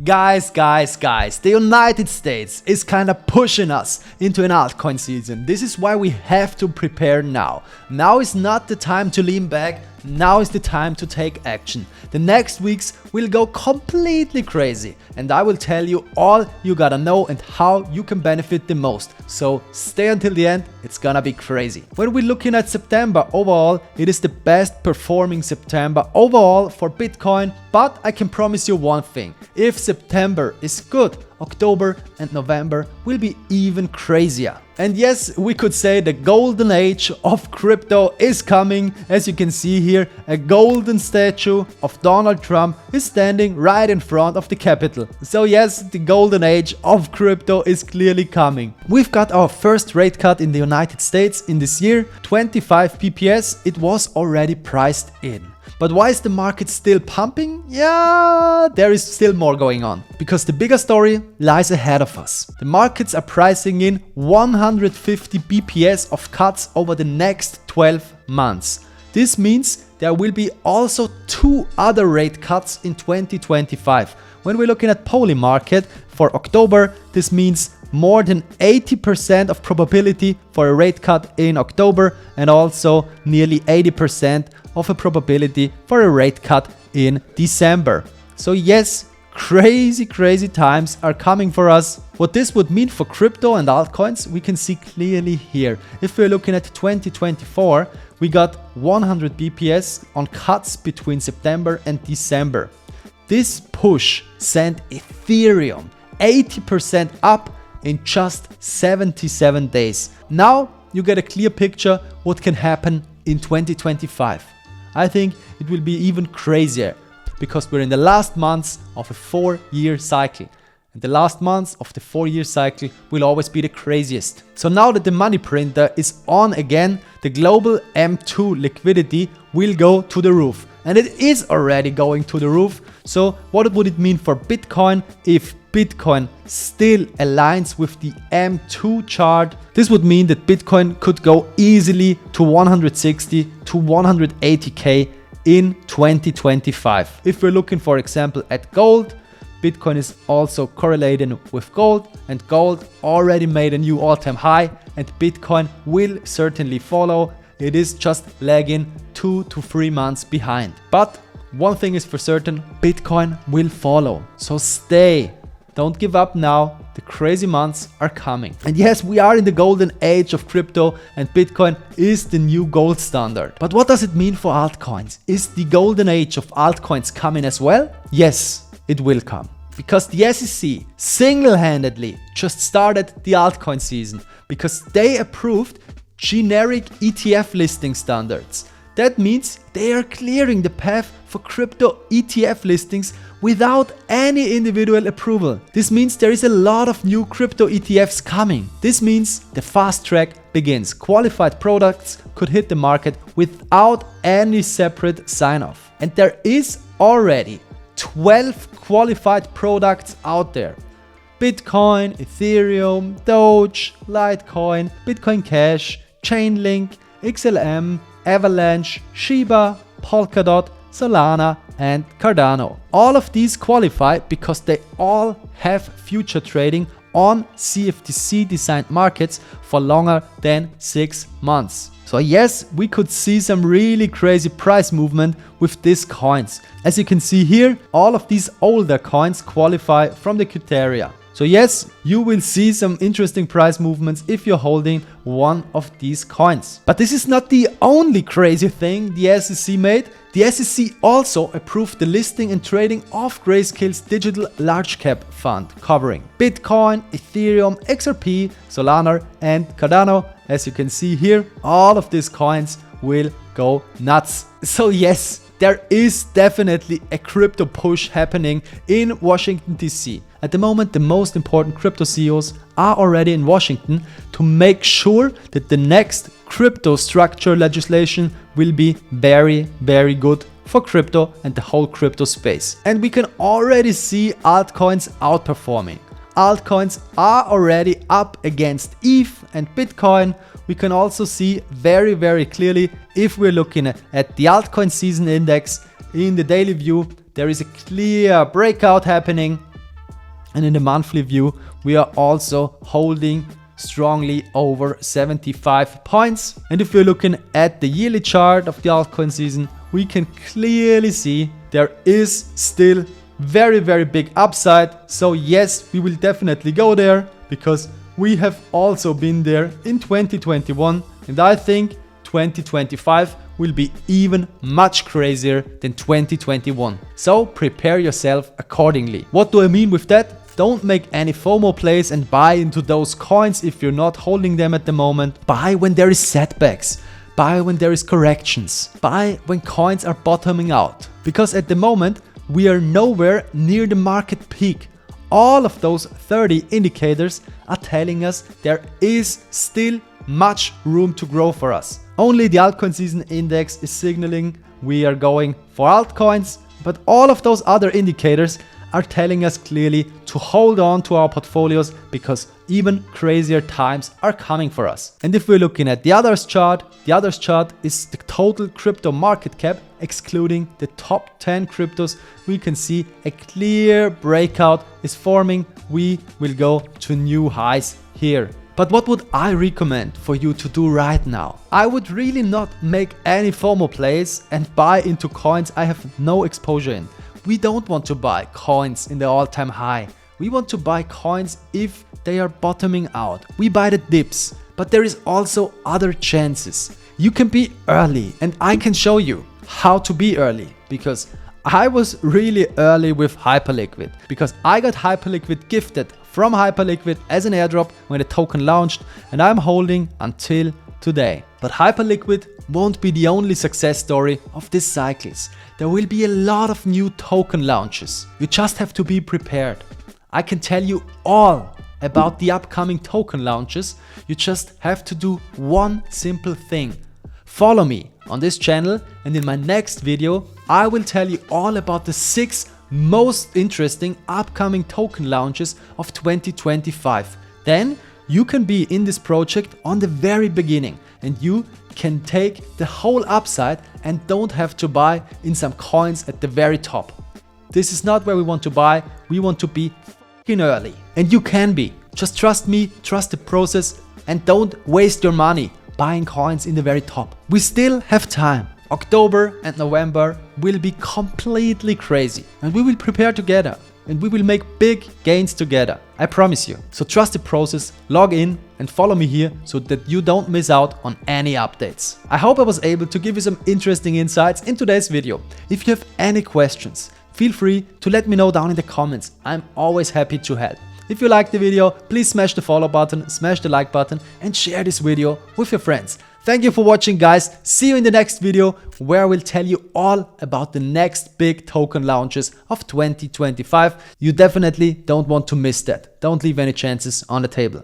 Guys, the United States is kinda pushing us into an altcoin season. This is why we have to prepare now. Now is not the time to lean back, now is the time to take action. The next weeks will go completely crazy and I will tell you all you gotta know and how you can benefit the most. So stay until the end, it's gonna be crazy. When we're looking at September overall, it is the best performing September overall for Bitcoin, but I can promise you one thing. If September is good, October and November will be even crazier. And yes, we could say the golden age of crypto is coming. As you can see here, a golden statue of Donald Trump is standing right in front of the Capitol. So yes, the golden age of crypto is clearly coming. We've got our first rate cut in the United States in this year, 25 PPS. It was already priced in. But why is the market still pumping? Yeah, there is still more going on. Because the bigger story lies ahead of us. The markets are pricing in 150 BPS of cuts over the next 12 months. This means there will be also 2 other rate cuts in 2025. When we're looking at Poly market for October, this means more than 80% of probability for a rate cut in October and also nearly 80% of a probability for a rate cut in December. So yes, crazy times are coming for us. What this would mean for crypto and altcoins, we can see clearly here. If we're looking at 2024, we got 100 BPS on cuts between September and December. This push sent Ethereum 80% up in just 77 days. Now you get a clear picture what can happen in 2025. I think it will be even crazier because we're in the last months of a 4-year cycle. And the last months of the 4-year cycle will always be the craziest. So now that the money printer is on again, the global M2 liquidity will go to the roof. And it is already going to the roof. So what would it mean for Bitcoin if Bitcoin still aligns with the M2 chart? This would mean that Bitcoin could go easily to 160 to 180k in 2025. If we're looking, for example, at gold, Bitcoin is also correlating with gold and gold already made a new all-time high and Bitcoin will certainly follow. It is just lagging 2 to 3 months behind. But one thing is for certain, Bitcoin will follow. So stay. Don't give up now, the crazy months are coming. And yes, we are in the golden age of crypto and Bitcoin is the new gold standard. But what does it mean for altcoins? Is the golden age of altcoins coming as well? Yes, it will come. Because the SEC single-handedly just started the altcoin season because they approved generic ETF listing standards. That means they are clearing the path for crypto ETF listings without any individual approval. This means there is a lot of new crypto ETFs coming. This means the fast track begins. Qualified products could hit the market without any separate sign-off. And there is already 12 qualified products out there. Bitcoin, Ethereum, Doge, Litecoin, Bitcoin Cash, Chainlink, XLM, Avalanche, Shiba, Polkadot, Solana and Cardano. All of these qualify because they all have future trading on CFTC designed markets for longer than 6 months. So yes, we could see some really crazy price movement with these coins. As you can see here, all of these older coins qualify from the criteria. So yes, you will see some interesting price movements if you're holding one of these coins. But this is not the only crazy thing the SEC made. The SEC also approved the listing and trading of Grayscale's digital large cap fund covering Bitcoin, Ethereum, XRP, Solana and Cardano. As you can see here, all of these coins will go nuts. So yes, there is definitely a crypto push happening in Washington DC. At the moment, the most important crypto CEOs are already in Washington to make sure that the next crypto structure legislation will be very good for crypto and the whole crypto space. And we can already see altcoins outperforming. Altcoins are already up against ETH and Bitcoin. We can also see very clearly if we're looking at the altcoin season index in the daily view, there is a clear breakout happening. And in the monthly view, we are also holding strongly over 75 points. And if we're looking at the yearly chart of the altcoin season, we can clearly see there is still very big upside. So yes, we will definitely go there because we have also been there in 2021, and I think 2025 will be even much crazier than 2021. So prepare yourself accordingly. What do I mean with that? Don't make any FOMO plays and buy into those coins if you're not holding them at the moment. Buy when there is setbacks. Buy when there is corrections. Buy when coins are bottoming out. Because at the moment, we are nowhere near the market peak. All of those 30 indicators are telling us there is still much room to grow for us. Only the altcoin season index is signaling we are going for altcoins, but all of those other indicators are telling us clearly to hold on to our portfolios because even crazier times are coming for us. And if we're looking at the others chart is the total crypto market cap, excluding the top 10 cryptos. We can see a clear breakout is forming. We will go to new highs here. But what would I recommend for you to do right now? I would really not make any FOMO plays and buy into coins I have no exposure in. We don't want to buy coins in the all-time high. We want to buy coins if they are bottoming out. We buy the dips, but there is also other chances. You can be early, and I can show you how to be early because I was really early with Hyperliquid because I got Hyperliquid gifted from Hyperliquid as an airdrop when the token launched, and I'm holding until today. But Hyperliquid won't be the only success story of this cycles. There will be a lot of new token launches. You just have to be prepared. I can tell you all about the upcoming token launches. You just have to do one simple thing. Follow me on this channel, and in my next video I will tell you all about the 6 most interesting upcoming token launches of 2025. Then you can be in this project on the very beginning and you can take the whole upside and don't have to buy in some coins at the very top. This is not where we want to buy. We want to be f***ing early. And you can be. Just trust me, trust the process, and don't waste your money buying coins in the very top. We still have time. October and November will be completely crazy and we will prepare together and we will make big gains together. I promise you. So trust the process, log in and follow me here so that you don't miss out on any updates. I hope I was able to give you some interesting insights in today's video. If you have any questions, feel free to let me know down in the comments. I'm always happy to help. If you liked the video, please smash the follow button, smash the like button and share this video with your friends. Thank you for watching, guys. See you in the next video where I will tell you all about the next big token launches of 2025. You definitely don't want to miss that. Don't leave any chances on the table.